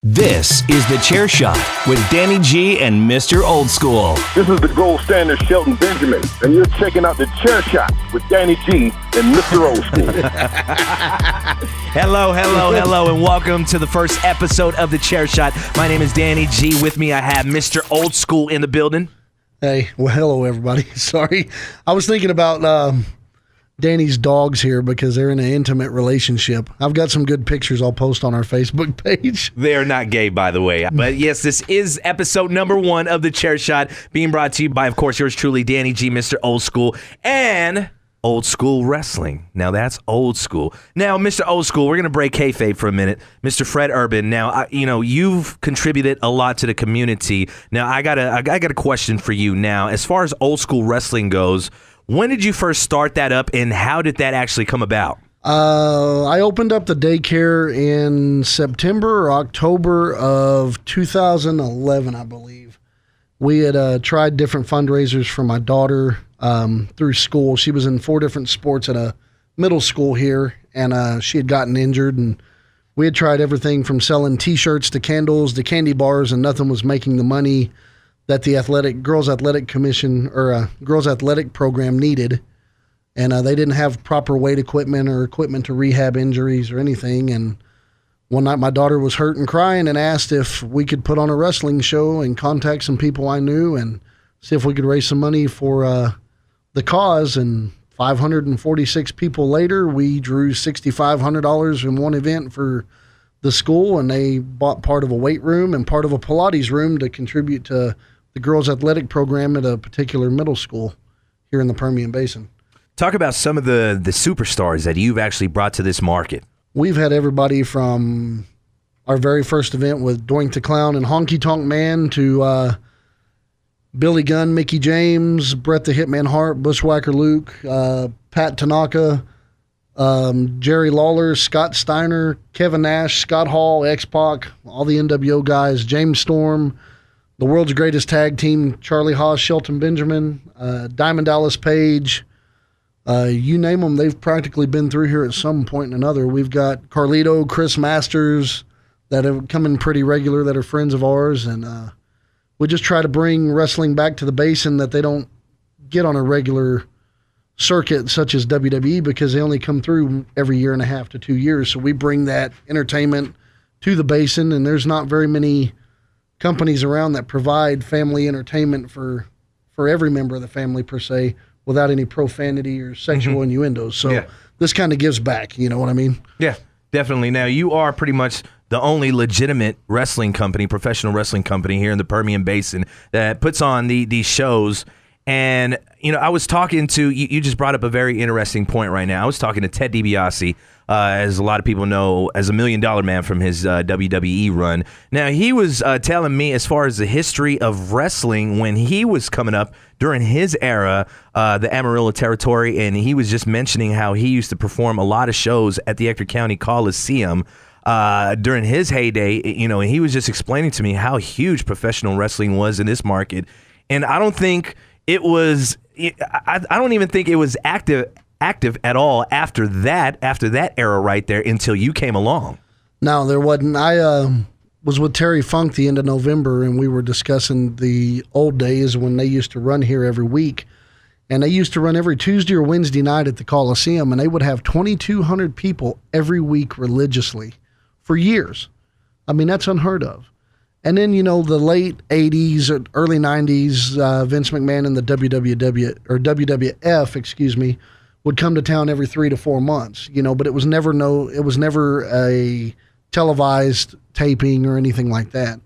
This is The Chair Shot with Danny G and Mr. Old School. This is the gold standard Shelton Benjamin, and you're checking out The Chair Shot with Danny G and Mr. Old School. Hello, and welcome to the first episode of The Chair Shot. My name is Danny G. With me, I have Mr. Old School in the building. Hey, well, hello, everybody. Sorry. I was thinking about Danny's dogs here because they're in an intimate relationship. I've got some good pictures I'll post on our Facebook page. They are not gay, by the way. But yes, this is episode number 1 of The Chair Shot, being brought to you by, of course, yours truly, Danny G, Mr. Old School, and Old School Wrestling. Now, that's old school. Now, Mr. Old School, we're going to break kayfabe for a minute. Mr. Fred Urban, now, you've contributed a lot to the community. Now, I got a question for you now. As far as old school wrestling goes, when did you first start that up, and how did that actually come about? I opened up the daycare in September or October of 2011, I believe. We had tried different fundraisers for my daughter through school. She was in 4 different sports at a middle school here, and she had gotten injured, and we had tried everything from selling T-shirts to candles to candy bars, and nothing was making the money that the girls athletic commission or girls athletic program needed, and they didn't have proper weight equipment or equipment to rehab injuries or anything. And one night my daughter was hurt and crying and asked if we could put on a wrestling show and contact some people I knew and see if we could raise some money for the cause. And 546 people later, we drew $6,500 in one event for the school, and they bought part of a weight room and part of a Pilates room to contribute to the girls' athletic program at a particular middle school here in the Permian Basin. Talk about some of the superstars that you've actually brought to this market. We've had everybody from our very first event with Doink the Clown and Honky Tonk Man to Billy Gunn, Mickey James, Bret the Hitman Hart, Bushwhacker Luke, Pat Tanaka, Jerry Lawler, Scott Steiner, Kevin Nash, Scott Hall, X-Pac, all the NWO guys, James Storm, the world's greatest tag team, Charlie Haas, Shelton Benjamin, Diamond Dallas Page, you name them, they've practically been through here at some point or another. We've got Carlito, Chris Masters that have come in pretty regular that are friends of ours, and we just try to bring wrestling back to the basin that they don't get on a regular circuit such as WWE because they only come through every year and a half to 2 years. So we bring that entertainment to the basin, and there's not very many companies around that provide family entertainment for every member of the family per se without any profanity or sexual innuendos. So this kind of gives back, you know what I mean? Yeah, definitely. Now, you are pretty much the only legitimate wrestling company, professional wrestling company here in the Permian Basin that puts on these shows. And, I was talking to, you just brought up a very interesting point right now. I was talking to Ted DiBiase, as a lot of people know, as a $1 Million Man from his WWE run. Now, he was telling me as far as the history of wrestling when he was coming up during his era, the Amarillo territory, and he was just mentioning how he used to perform a lot of shows at the Ector County Coliseum during his heyday, and he was just explaining to me how huge professional wrestling was in this market. And I don't think it was, I don't even think it was active at all after that era right there until you came along. No, there wasn't. I was with Terry Funk the end of November, and we were discussing the old days when they used to run here every week. And they used to run every Tuesday or Wednesday night at the Coliseum, and they would have 2,200 people every week religiously for years. I mean, that's unheard of. And then, the late 80s or early 90s, Vince McMahon and the WWF, would come to town every 3 to 4 months, but it was never a televised taping or anything like that.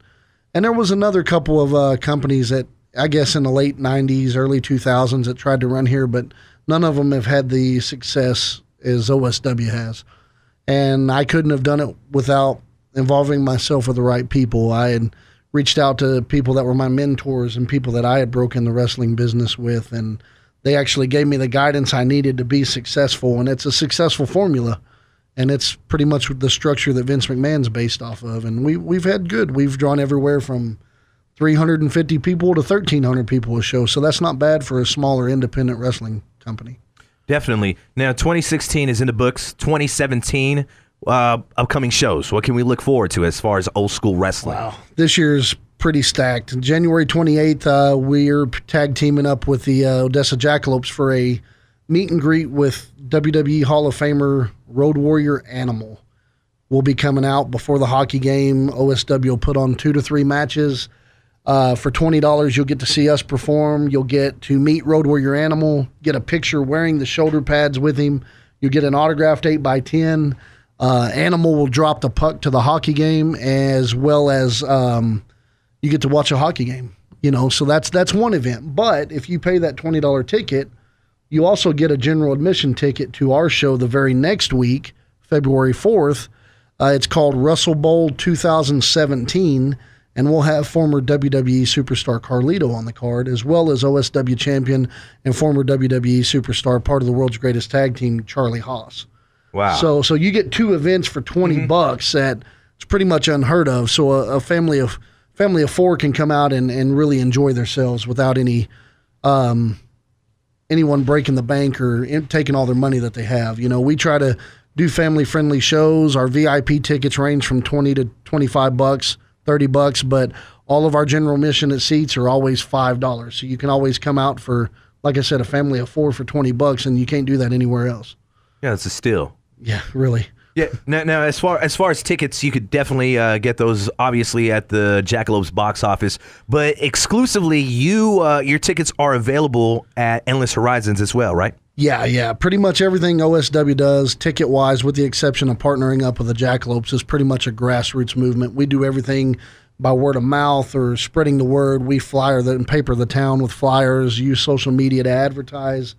And there was another couple of companies that, I guess in the late 90s, early 2000s that tried to run here, but none of them have had the success as OSW has. And I couldn't have done it without involving myself with the right people. I had reached out to people that were my mentors and people that I had broken the wrestling business with, and they actually gave me the guidance I needed to be successful, and it's a successful formula, and it's pretty much the structure that Vince McMahon's based off of, and we've had good. We've drawn everywhere from 350 people to 1,300 people a show, so that's not bad for a smaller independent wrestling company. Definitely. Now, 2016 is in the books. 2017 upcoming shows? What can we look forward to as far as old school wrestling? Wow. This year's pretty stacked. January 28th, we're tag teaming up with the Odessa Jackalopes for a meet and greet with WWE Hall of Famer Road Warrior Animal. We'll be coming out before the hockey game. OSW will put on 2 to 3 matches. For $20, you'll get to see us perform. You'll get to meet Road Warrior Animal, get a picture wearing the shoulder pads with him. You'll get an autographed 8x10. Animal will drop the puck to the hockey game, as well as you get to watch a hockey game. So that's one event. But if you pay that $20 ticket, you also get a general admission ticket to our show the very next week, February 4th. It's called Wrestle Bowl 2017, and we'll have former WWE superstar Carlito on the card, as well as OSW champion and former WWE superstar, part of the world's greatest tag team, Charlie Haas. Wow. So you get 2 events for $20 that it's pretty much unheard of. So a family of 4 can come out and really enjoy themselves without anyone breaking the bank or taking all their money that they have. We try to do family-friendly shows. Our VIP tickets range from $20 to $25, $30, but all of our general admission seats are always $5. So you can always come out for, like I said, a family of 4 for $20, and you can't do that anywhere else. Yeah, it's a steal. Yeah, really. Yeah. Now, as far as tickets, you could definitely get those obviously at the Jackalopes box office, but exclusively, your tickets are available at Endless Horizons as well, right? Yeah. Pretty much everything OSW does, ticket-wise, with the exception of partnering up with the Jackalopes, is pretty much a grassroots movement. We do everything by word of mouth or spreading the word. We flyer and paper the town with flyers, use social media to advertise.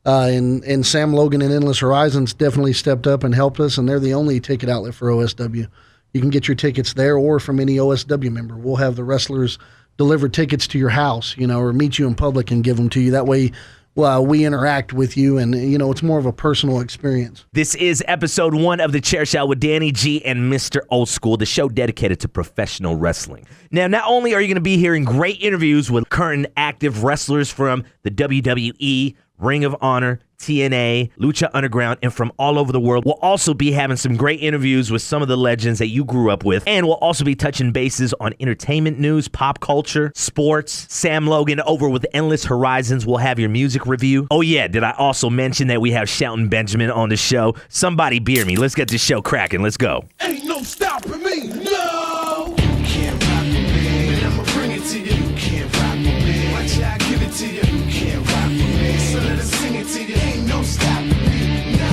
And Sam Logan and Endless Horizons definitely stepped up and helped us, and they're the only ticket outlet for OSW. You can get your tickets there or from any OSW member. We'll have the wrestlers deliver tickets to your house, or meet you in public and give them to you. That way, we interact with you, and it's more of a personal experience. This is episode 1 of The Chair Shot with Danny G and Mr. Old School, the show dedicated to professional wrestling. Now, not only are you going to be hearing great interviews with current active wrestlers from the WWE, Ring of Honor, TNA, Lucha Underground, and from all over the world. We'll also be having some great interviews with some of the legends that you grew up with, and we'll also be touching bases on entertainment news, pop culture, sports. Sam Logan over with Endless Horizons will have your music review. Oh yeah, did I also mention that we have Shelton Benjamin on the show? Somebody beer me. Let's get this show cracking. Let's go. Ain't no stopping me, no! You can't rock with me, and I'ma bring it to you. You can't rock with me, watch I give it to you. You can't rock with me, so let us sing it to you. Ain't no stopping me, no!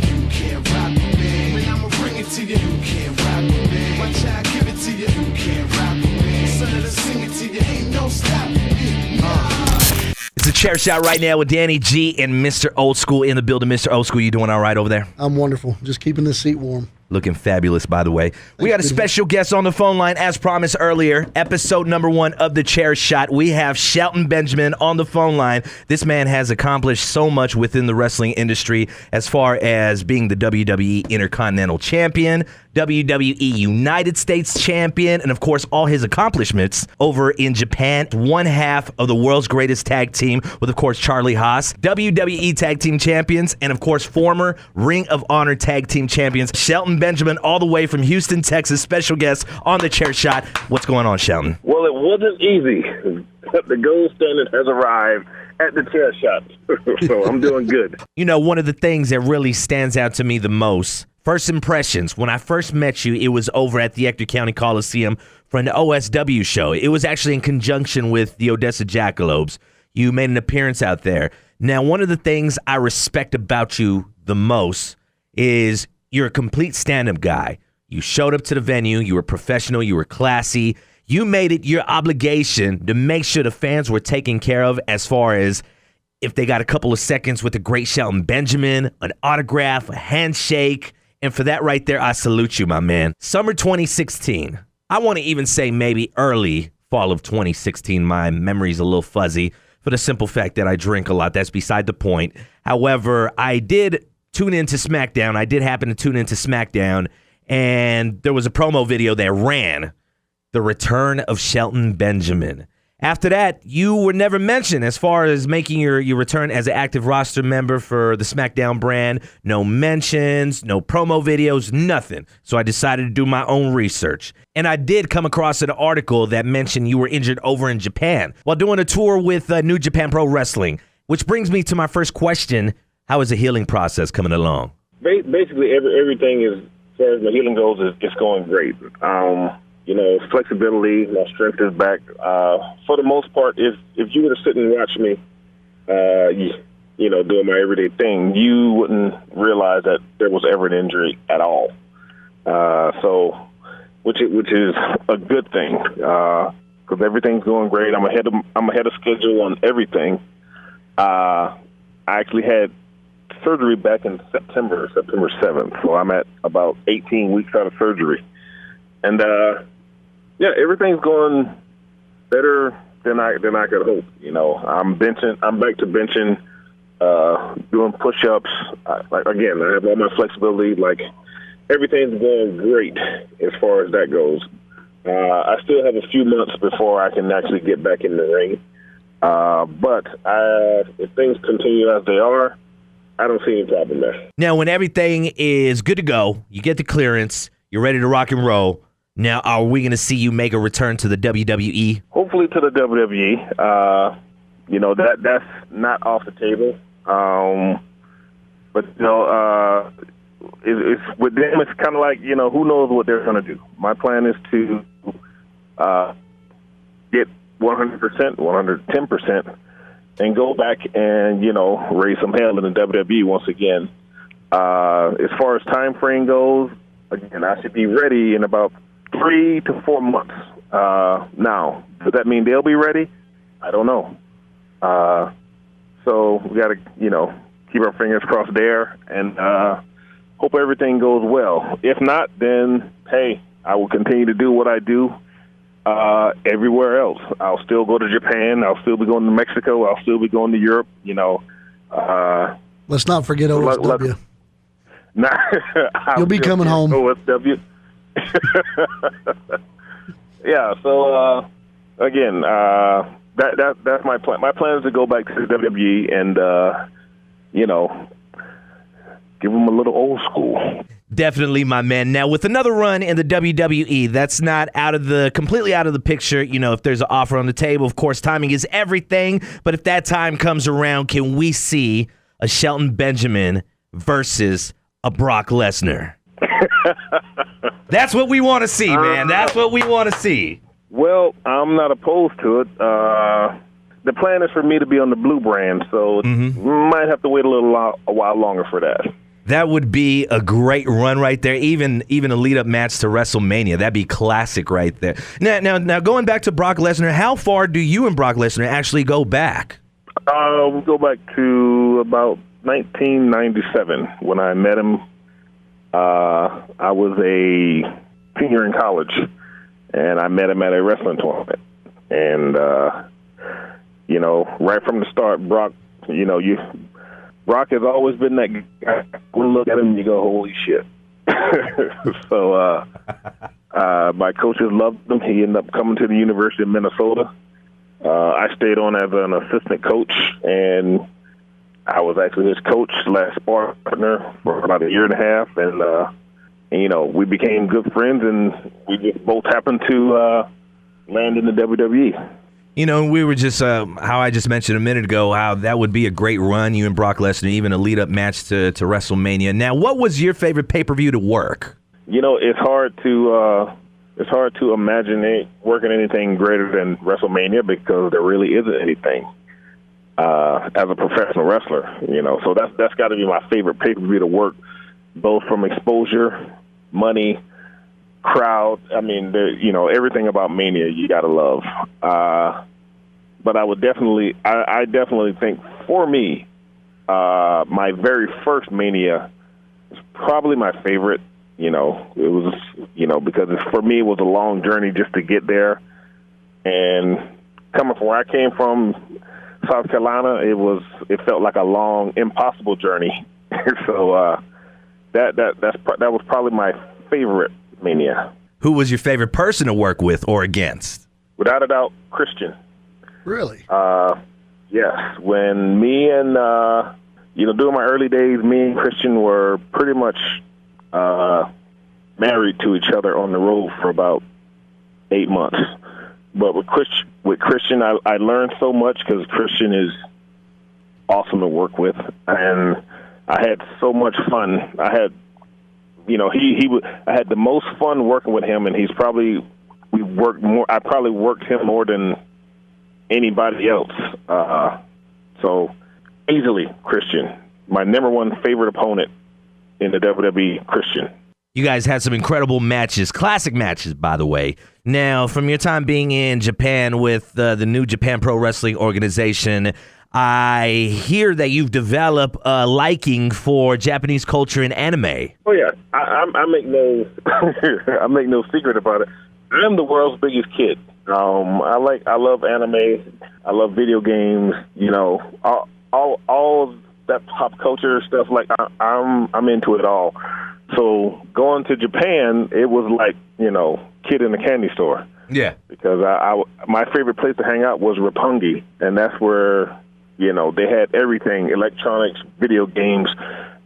You can't rock with me, and I'ma bring it to you. You can't rock with me, watch I give it to you. You can't rock with me, so let us sing it to you. Ain't no stopping me, no! It's a chair shot right now with Danny G and Mr. Old School in the building. Mr. Old School, you doing all right over there? I'm wonderful. Just keeping this seat warm. Looking fabulous, by the way. We got a special guest on the phone line, as promised earlier. Episode number 1 of The Chair Shot. We have Shelton Benjamin on the phone line. This man has accomplished so much within the wrestling industry, as far as being the WWE Intercontinental Champion, WWE United States Champion, and of course, all his accomplishments over in Japan. One half of the world's greatest tag team with, of course, Charlie Haas, WWE Tag Team Champions, and of course, former Ring of Honor Tag Team Champions. Shelton Benjamin, all the way from Houston, Texas, special guest on The Chair Shot. What's going on, Shelton? Well, it wasn't easy. The gold standard has arrived at the chair shot. So I'm doing good. One of the things that really stands out to me the most, first impressions, when I first met you, it was over at the Ector County Coliseum for an OSW show. It was actually in conjunction with the Odessa Jackalopes. You made an appearance out there. Now, one of the things I respect about you the most is you're a complete stand-up guy. You showed up to the venue. You were professional. You were classy. You made it your obligation to make sure the fans were taken care of, as far as if they got a couple of seconds with the great Shelton Benjamin, an autograph, a handshake. And for that right there, I salute you, my man. Summer 2016. I want to even say maybe early fall of 2016. My memory's a little fuzzy for the simple fact that I drink a lot. That's beside the point. However, I did tune into SmackDown. I did happen to tune into SmackDown, and there was a promo video that ran the return of Shelton Benjamin. After that, you were never mentioned as far as making your return as an active roster member for the SmackDown brand. No mentions, no promo videos, nothing. So I decided to do my own research. And I did come across an article that mentioned you were injured over in Japan while doing a tour with New Japan Pro Wrestling, which brings me to my first question. How is the healing process coming along? Basically, everything is, as far as my healing goes, it's going great. Flexibility, my strength is back. For the most part, if you were to sit and watch me, doing my everyday thing, you wouldn't realize that there was ever an injury at all. Which is a good thing, because everything's going great. I'm ahead of schedule on everything. I actually had surgery back in September 7th, so I'm at about 18 weeks out of surgery. And everything's going better than I could hope. I'm back to benching, doing push-ups. I have all my flexibility. Like, everything's going great as far as that goes. I still have a few months before I can actually get back in the ring. But if things continue as they are, I don't see any problem there. Now, when everything is good to go, you get the clearance, you're ready to rock and roll. Now, are we going to see you make a return to the WWE? Hopefully to the WWE. That's not off the table. But it's with them. It's kind of like, who knows what they're going to do. My plan is to get 100%, 110%, and go back and raise some hell in the WWE once again. As far as time frame goes, again, I should be ready in about 3 to 4 months. Now, does that mean they'll be ready? I don't know. So we got to, keep our fingers crossed there and hope everything goes well. If not, then, hey, I will continue to do what I do everywhere else. I'll still go to Japan. I'll still be going to Mexico. I'll still be going to Europe, Let's not forget OSW. You'll be coming home. OSW. Yeah, so again, that's my plan. My plan is to go back to the WWE and give them a little old school. Definitely, my man. Now, with another run in the WWE, that's not completely out of the picture. If there's an offer on the table, of course, timing is everything. But if that time comes around, can we see a Shelton Benjamin versus a Brock Lesnar? That's what we want to see, man. That's what we want to see. Well, I'm not opposed to it. The plan is for me to be on the blue brand, so might have to wait a while longer for that. That would be a great run right there. Even a lead-up match to WrestleMania. That'd be classic right there. Now, going back to Brock Lesnar, how far do you and Brock Lesnar actually go back? We go back to about 1997 when I met him. I was a senior in college, and I met him at a wrestling tournament. And, right from the start, Brock has always been that guy. When you look at him, and you go, holy shit. So my coaches loved him. He ended up coming to the University of Minnesota. I stayed on as an assistant coach, and I was actually his coach / partner for about a year and a half. And we became good friends, and we just both happened to land in the WWE. We were just, how I just mentioned a minute ago, how that would be a great run, you and Brock Lesnar, even a lead-up match to WrestleMania. Now, what was your favorite pay-per-view to work? It's hard to imagine working anything greater than WrestleMania because there really isn't anything as a professional wrestler. So that's got to be my favorite pay-per-view to work, both from exposure, money, crowd. I mean, everything about Mania you got to love. But I would definitely think for me, my very first Mania was probably my favorite. It was, because for me it was a long journey just to get there. And coming from where I came from, South Carolina, it felt like a long, impossible journey. So that was probably my favorite Mania. Who was your favorite person to work with or against? Without a doubt, Christian. Really? Yes. When me and, during my early days, me and Christian were pretty much married to each other on the road for about 8 months. But with Christian, I learned so much because Christian is awesome to work with, and I had so much fun. I had, I had the most fun working with him, and I probably worked him more than anybody else. So easily Christian, my number one favorite opponent in the WWE, Christian. You guys had some incredible matches, classic matches, by the way. Now, from your time being in Japan with the New Japan Pro Wrestling organization, I hear that you've developed a liking for Japanese culture and anime. Oh yeah, I make no I make no secret about it. I'm the world's biggest kid. I love anime. I love video games. All of that pop culture stuff. Like I'm into it all. So going to Japan, it was like kid in a candy store. Yeah. Because my favorite place to hang out was Roppongi, and that's where they had everything: electronics, video games,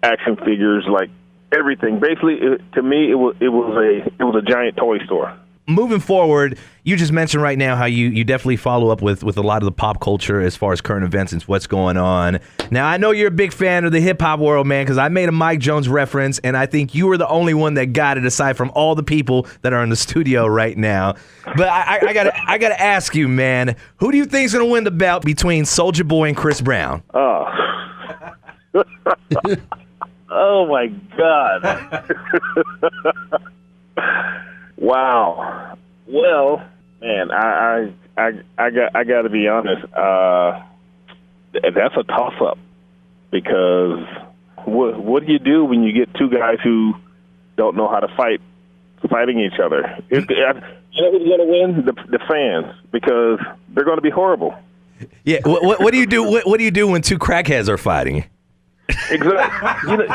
action figures, like everything. Basically, to me, it was a giant toy store. Moving forward, you just mentioned right now how you definitely follow up with a lot of the pop culture as far as current events and what's going on. Now, I know you're a big fan of the hip-hop world, man, because I made a Mike Jones reference, and I think you were the only one that got it aside from all the people that are in the studio right now. But I gotta ask you, man, who do you think is going to win the bout between Soulja Boy and Chris Brown? Oh. Oh, my God. Wow. Well, man, I got to be honest. That's a toss-up because what do you do when you get two guys who don't know how to fighting each other? You know who's going to win? The fans, because they're going to be horrible. Yeah. What do you do? What do you do when two crackheads are fighting? Exactly.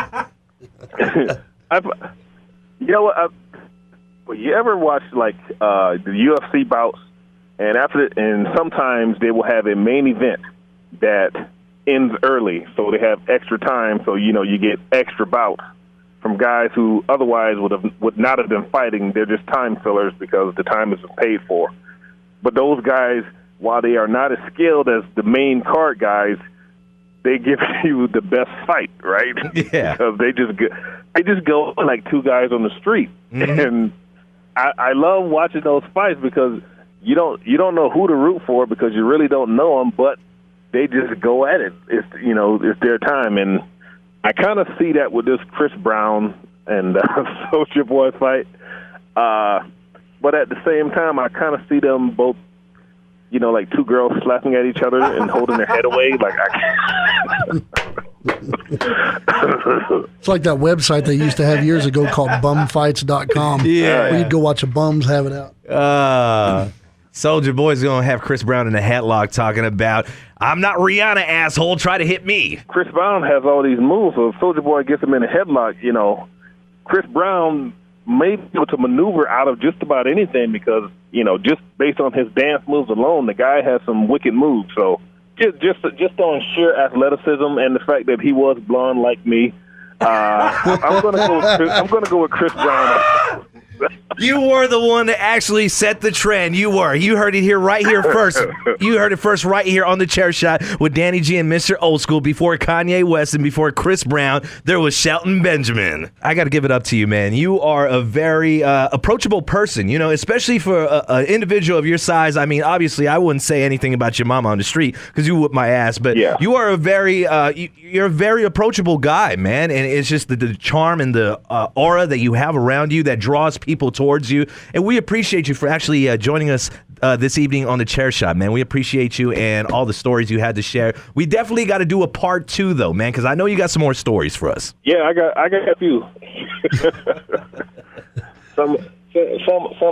You ever watch like the UFC bouts, and sometimes they will have a main event that ends early, so they have extra time, so you get extra bouts from guys who otherwise would not have been fighting. They're just time fillers because the time isn't paid for. But those guys, while they are not as skilled as the main card guys, they give you the best fight, right? Yeah. Because they just go like two guys on the street. Mm-hmm. And I love watching those fights because you don't know who to root for because you really don't know them, but they just go at it. It's their time, and I kind of see that with this Chris Brown and Soulja Boy fight. But at the same time, I kind of see them both, like two girls slapping at each other and holding their head away. Like It's like that website they used to have years ago called bumfights.com. Yeah. Where you'd go watch the bums have it out. Soulja Boy's going to have Chris Brown in a headlock talking about, I'm not Rihanna, asshole, try to hit me. Chris Brown has all these moves, so if Soulja Boy gets him in a headlock, Chris Brown may be able to maneuver out of just about anything because, just based on his dance moves alone, the guy has some wicked moves. So just on sheer athleticism and the fact that he was blonde like me, I'm gonna go with Chris Brown. You were the one that actually set the trend. You were. You heard it here right here first. You heard it first right here on the Chair Shot with Danny G and Mr. Old School. Before Kanye West and before Chris Brown, there was Shelton Benjamin. I got to give it up to you, man. You are a very approachable person, especially for an individual of your size. I mean, obviously, I wouldn't say anything about your mama on the street because you whip my ass, but yeah. You are you're a very approachable guy, man, and it's just the charm and the aura that you have around you that draws people towards you, and we appreciate you for actually joining us this evening on the Chair Shot, man. We appreciate you and all the stories you had to share. We definitely got to do a part 2 though, man, because I know you got some more stories for us. Yeah, I got a few. Some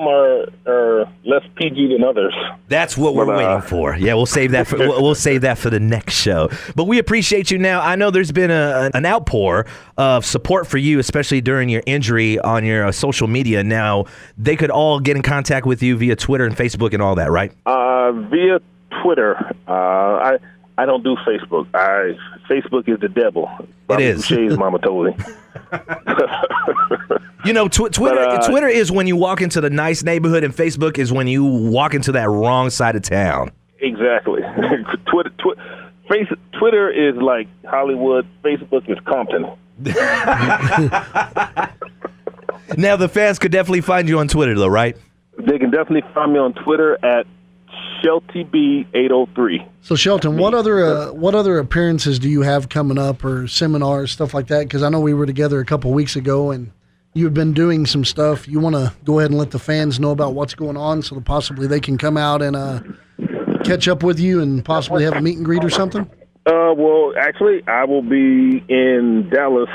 are less PG than others. That's what we're waiting for. Yeah, we'll save that for we'll save that for the next show. But we appreciate you. Now, I know there's been an outpour of support for you, especially during your injury on your social media. Now, they could all get in contact with you via Twitter and Facebook and all that, right? Via Twitter. I don't do Facebook. Facebook is the devil. It is. Shay's mama told me. You know, Twitter is when you walk into the nice neighborhood, and Facebook is when you walk into that wrong side of town. Exactly. Twitter is like Hollywood. Facebook is Compton. Now, the fans could definitely find you on Twitter, though, right? They can definitely find me on Twitter at SheltyB803. So, Shelton, what other appearances do you have coming up, or seminars, stuff like that? Because I know we were together a couple weeks ago, and you've been doing some stuff. You want to go ahead and let the fans know about what's going on, so that possibly they can come out and catch up with you and possibly have a meet and greet or something? Well, actually, I will be in Dallas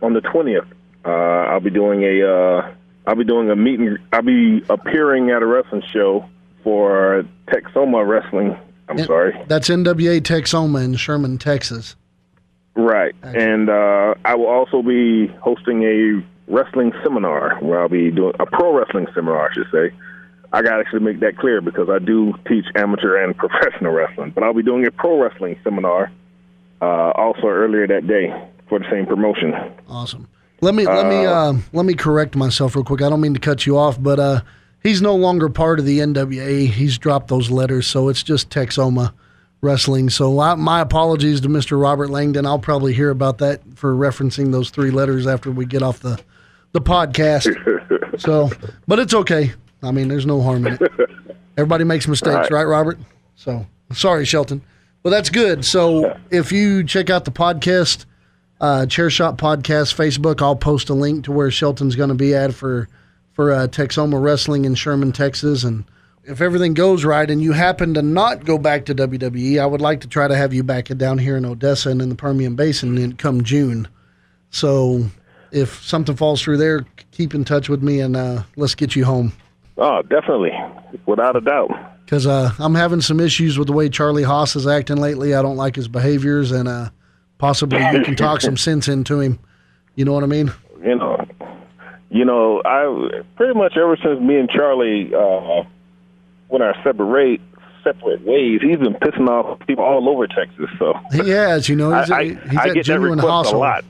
on the 20th. I'll be doing a meet and I'll be appearing at a wrestling show for Texoma Wrestling. Sorry. That's NWA Texoma in Sherman, Texas. Right. Excellent. And I will also be hosting a wrestling seminar where I'll be doing a pro wrestling seminar, I should say. I got to actually make that clear because I do teach amateur and professional wrestling. But I'll be doing a pro wrestling seminar also earlier that day for the same promotion. Awesome. Let me correct myself real quick. I don't mean to cut you off, but he's no longer part of the NWA. He's dropped those letters, so it's just Texoma Wrestling. So my apologies to Mr. Robert Langdon. I'll probably hear about that for referencing those 3 letters after we get off the podcast. So, but it's okay. I mean, there's no harm in it. Everybody makes mistakes, right, Robert? So, sorry, Shelton. Well, that's good. So, if you check out the podcast, Chair Shot Podcast Facebook, I'll post a link to where Shelton's going to be at for Texoma Wrestling in Sherman, Texas. And if everything goes right and you happen to not go back to WWE, I would like to try to have you back down here in Odessa and in the Permian Basin come June. So, if something falls through there, keep in touch with me and let's get you home. Oh, definitely. Without a doubt. Because I'm having some issues with the way Charlie Haas is acting lately. I don't like his behaviors, and possibly you can talk some sense into him. You know what I mean? You know, I pretty much ever since me and Charlie went our separate ways, he's been pissing off people all over Texas. So he has, he's I that get genuine that request household. a lot.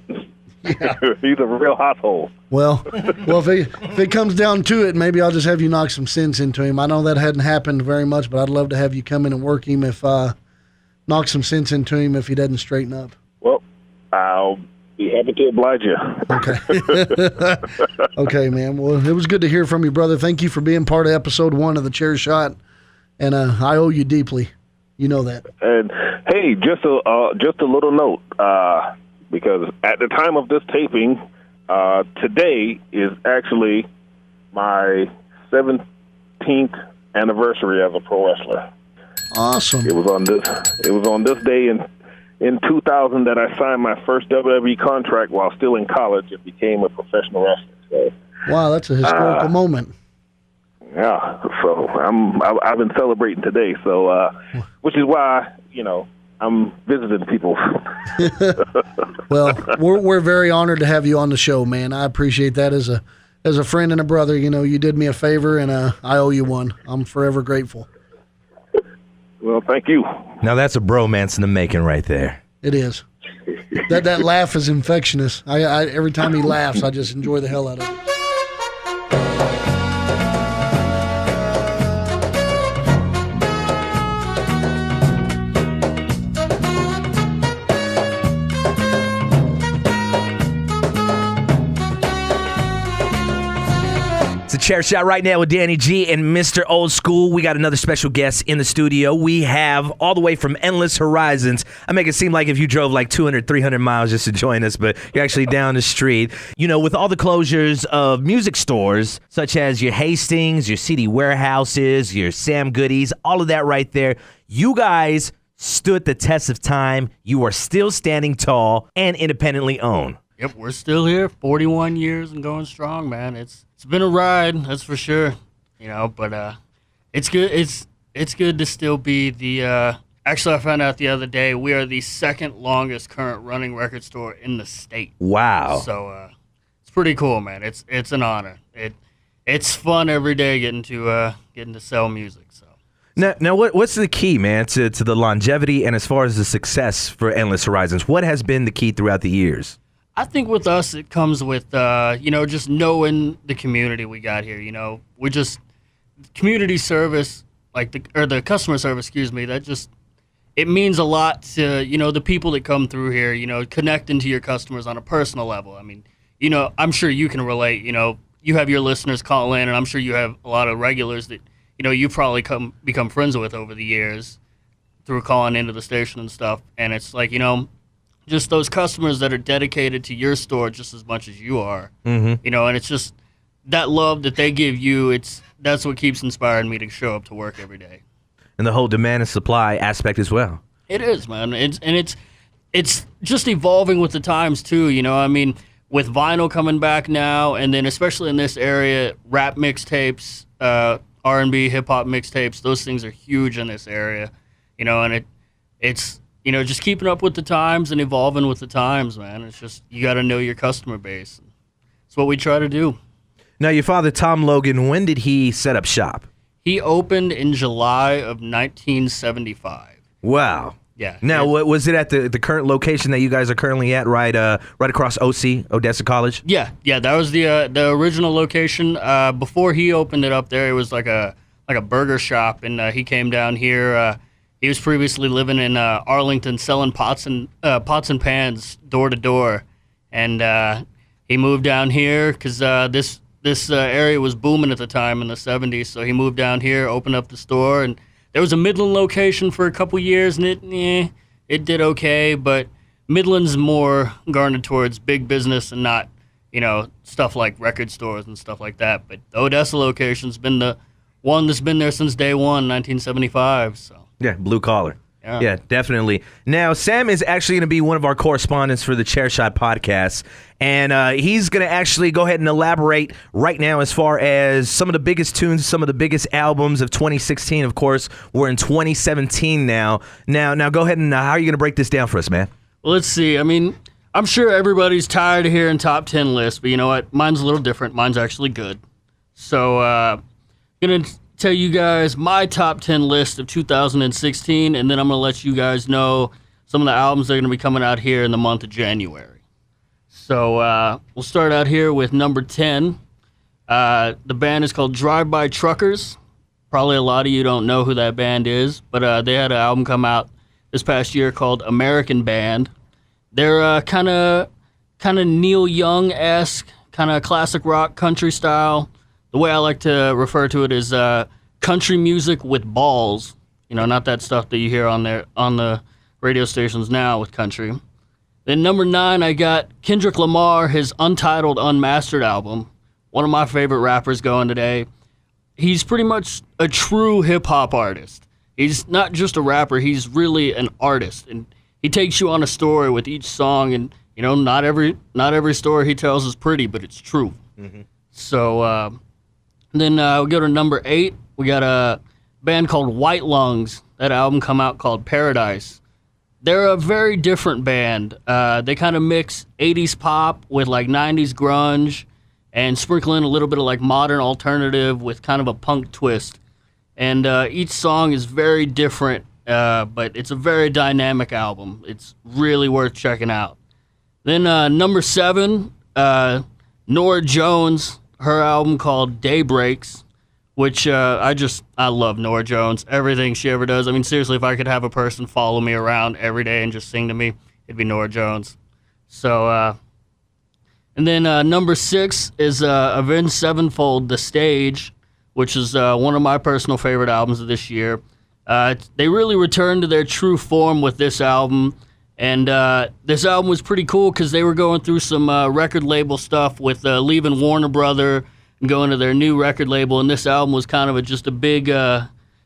Yeah. He's a real household. Well, if it comes down to it, maybe I'll just have you knock some sense into him. I know that hadn't happened very much, but I'd love to have you come in and work him knock some sense into him if he doesn't straighten up. Well, I'll be happy to oblige you. Okay. Okay, man. Well, it was good to hear from you, brother. Thank you for being part of episode 1 of the Chair Shot, and I owe you deeply. You know that. And hey, just a little note. Because at the time of this taping, today is actually my 17th anniversary as a pro wrestler. Awesome. It was on this day in 2000 that I signed my first WWE contract while still in college and became a professional wrestler. So, wow, that's a historical moment. Yeah. So I've been celebrating today. So which is why I'm visiting people. Well, we're very honored to have you on the show, man. I appreciate that as a friend and a brother. You did me a favor, and I owe you one. I'm forever grateful. Well, thank you. Now that's a bromance in the making right there. It is. That laugh is infectious. I every time he laughs, I just enjoy the hell out of it. Chair Shot right now with Danny G and Mr. Old School. We got another special guest in the studio. We have all the way from Endless Horizons. I make it seem like if you drove like 200, 300 miles just to join us, but you're actually down the street. With all the closures of music stores, such as your Hastings, your CD warehouses, your Sam Goodies, all of that right there, you guys stood the test of time. You are still standing tall and independently owned. Yep, we're still here, 41 years and going strong, man. It's been a ride, that's for sure. But it's good. It's good to still be the. Actually, I found out the other day we are the second longest current running record store in the state. Wow. So it's pretty cool, man. It's an honor. It's fun every day getting to sell music. So Now, what's the key, man, to the longevity and as far as the success for Endless Horizons? What has been the key throughout the years? I think with us, it comes with, just knowing the community we got here. We just, community service, the customer service, it means a lot to, the people that come through here, connecting to your customers on a personal level. I mean, I'm sure you can relate, you have your listeners call in, and I'm sure you have a lot of regulars that, you probably become friends with over the years through calling into the station and stuff. And it's like, just those customers that are dedicated to your store just as much as you are, and it's just that love that they give you. That's what keeps inspiring me to show up to work every day. And the whole demand and supply aspect as well. It is, man. It's just evolving with the times too. With vinyl coming back now, and then especially in this area, rap mixtapes, R&B, hip hop mixtapes, those things are huge in this area. And it's just keeping up with the times and evolving with the times, man. It's just, you got to know your customer base. It's what we try to do. Now, your father, Tom Logan, when did he set up shop? He opened in July of 1975. Wow. Yeah. Now, was it at the current location that you guys are currently at, right across OC, Odessa College? Yeah. That was the original location. Before he opened it up there, it was like a burger shop, and he came down here. He was previously living in Arlington, selling pots and pans door to door, and he moved down here because this area was booming at the time in the 70s. So he moved down here, opened up the store, and there was a Midland location for a couple years, and it did okay, but Midland's more garnered towards big business and not, stuff like record stores and stuff like that. But the Odessa location's been the one that's been there since day one, 1975. So yeah, blue collar. Yeah, definitely. Now, Sam is actually going to be one of our correspondents for the Chair Shot podcast, and he's going to actually go ahead and elaborate right now as far as some of the biggest tunes, some of the biggest albums of 2016. Of course, we're in 2017 now. Now, go ahead and how are you going to break this down for us, man? Well, let's see. I mean, I'm sure everybody's tired of hearing top 10 lists, but you know what? Mine's a little different. Mine's actually good. So, going to tell you guys my top 10 list of 2016, and then I'm going to let you guys know some of the albums that are going to be coming out here in the month of January. So we'll start out here with number 10. The band is called Drive-By Truckers. Probably a lot of you don't know who that band is, but they had an album come out this past year called American Band. They're kind of Neil Young-esque, kind of classic rock country style. The way I like to refer to it is country music with balls. Not that stuff that you hear on the radio stations now with country. Then number 9, I got Kendrick Lamar, his Untitled Unmastered album. One of my favorite rappers going today. He's pretty much a true hip-hop artist. He's not just a rapper, he's really an artist. And he takes you on a story with each song, and not every story he tells is pretty, but it's true. Mm-hmm. So then we go to number 8. We got a band called White Lungs. That album come out called Paradise. They're a very different band. They kind of mix 80s pop with like 90s grunge and sprinkle in a little bit of like modern alternative with kind of a punk twist. And each song is very different, but it's a very dynamic album. It's really worth checking out. Then number 7, Norah Jones. Her album called Daybreaks, which I love Norah Jones. Everything she ever does. I mean, seriously, if I could have a person follow me around every day and just sing to me, it'd be Norah Jones. So, and then number 6 is Avenged Sevenfold, The Stage, which is one of my personal favorite albums of this year. They really returned to their true form with this album. And this album was pretty cool because they were going through some record label stuff with leaving Warner Brother and going to their new record label. And this album was kind of just a big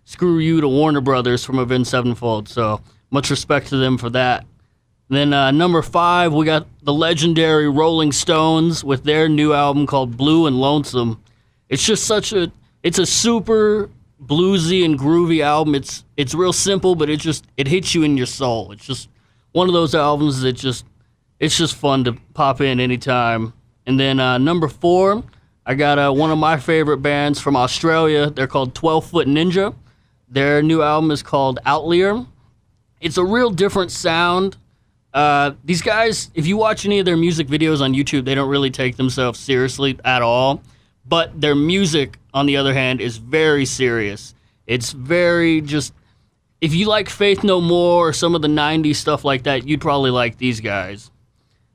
screw you to Warner Brothers from Avenged Sevenfold. So much respect to them for that. And then number 5, we got the legendary Rolling Stones with their new album called Blue and Lonesome. It's just it's a super bluesy and groovy album. It's real simple, but it hits you in your soul. It's just one of those albums that it's just fun to pop in anytime. And then number 4, I got one of my favorite bands from Australia. They're called 12 Foot Ninja. Their new album is called Outlier. It's a real different sound. These guys, if you watch any of their music videos on YouTube, they don't really take themselves seriously at all. But their music, on the other hand, is very serious. It's very just... If you like Faith No More or some of the 90s stuff like that, you'd probably like these guys.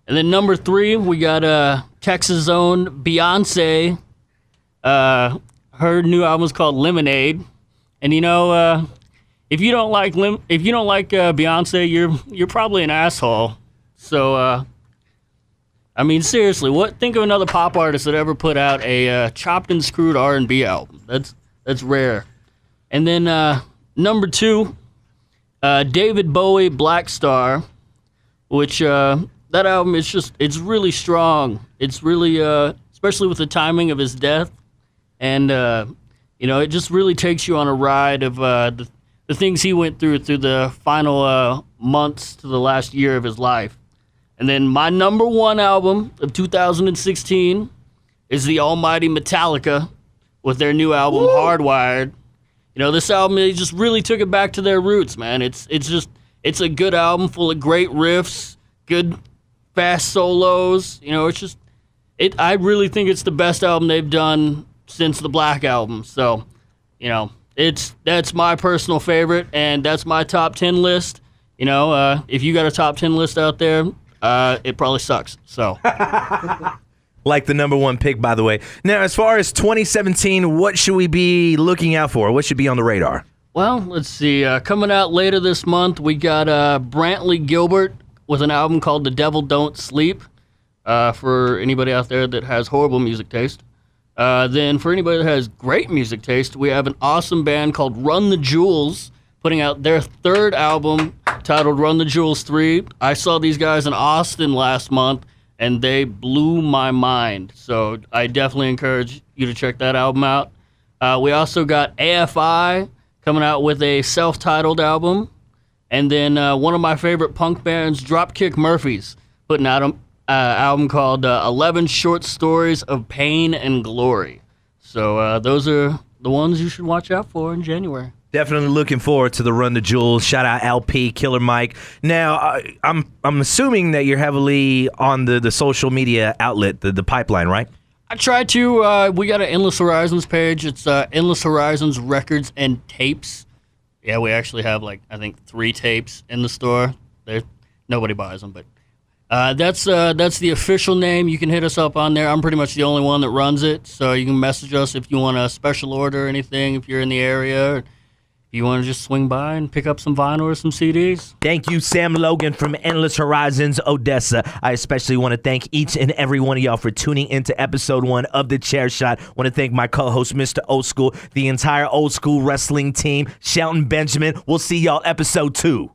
And then number 3, we got Texas' own Beyonce. Her new album is called Lemonade. And you know, if you don't like Beyonce, you're probably an asshole. So I mean, seriously, think of another pop artist that ever put out a chopped and screwed R&B album. That's rare. And then number 2, David Bowie, Black Star, which that album it's really strong. It's really especially with the timing of his death, and it just really takes you on a ride of the things he went through the final months to the last year of his life. And then my number 1 album of 2016 is the almighty Metallica with their new album, Woo! Hardwired. This album, they just really took it back to their roots, man. It's a good album full of great riffs, good fast solos. I really think it's the best album they've done since the Black Album. So, that's my personal favorite, and that's my top 10 list. If you got a top 10 list out there, it probably sucks. So, like the number 1 pick, by the way. Now, as far as 2017, what should we be looking out for? What should be on the radar? Well, let's see. Coming out later this month, we got Brantley Gilbert with an album called The Devil Don't Sleep. For anybody out there that has horrible music taste. Then for anybody that has great music taste, we have an awesome band called Run the Jewels putting out their 3rd album titled Run the Jewels 3. I saw these guys in Austin last month, and they blew my mind. So I definitely encourage you to check that album out. We also got AFI coming out with a self-titled album. And then one of my favorite punk bands, Dropkick Murphys, putting out an album called 11 Short Stories of Pain and Glory. So those are the ones you should watch out for in January. Definitely looking forward to the Run the Jewels. Shout out LP, Killer Mike. Now, I'm assuming that you're heavily on the social media outlet, the Pipeline, right? I try to. We got an Endless Horizons page. It's Endless Horizons Records and Tapes. Yeah, we actually have I think 3 tapes in the store. Nobody buys them, but that's the official name. You can hit us up on there. I'm pretty much the only one that runs it, so you can message us if you want a special order or anything if you're in the area. Or you want to just swing by and pick up some vinyl or some CDs? Thank you, Sam Logan from Endless Horizons, Odessa. I especially want to thank each and every one of y'all for tuning into episode 1 of The Chair Shot. I want to thank my co-host, Mr. Old School, the entire Old School wrestling team, Shelton Benjamin. We'll see y'all episode 2.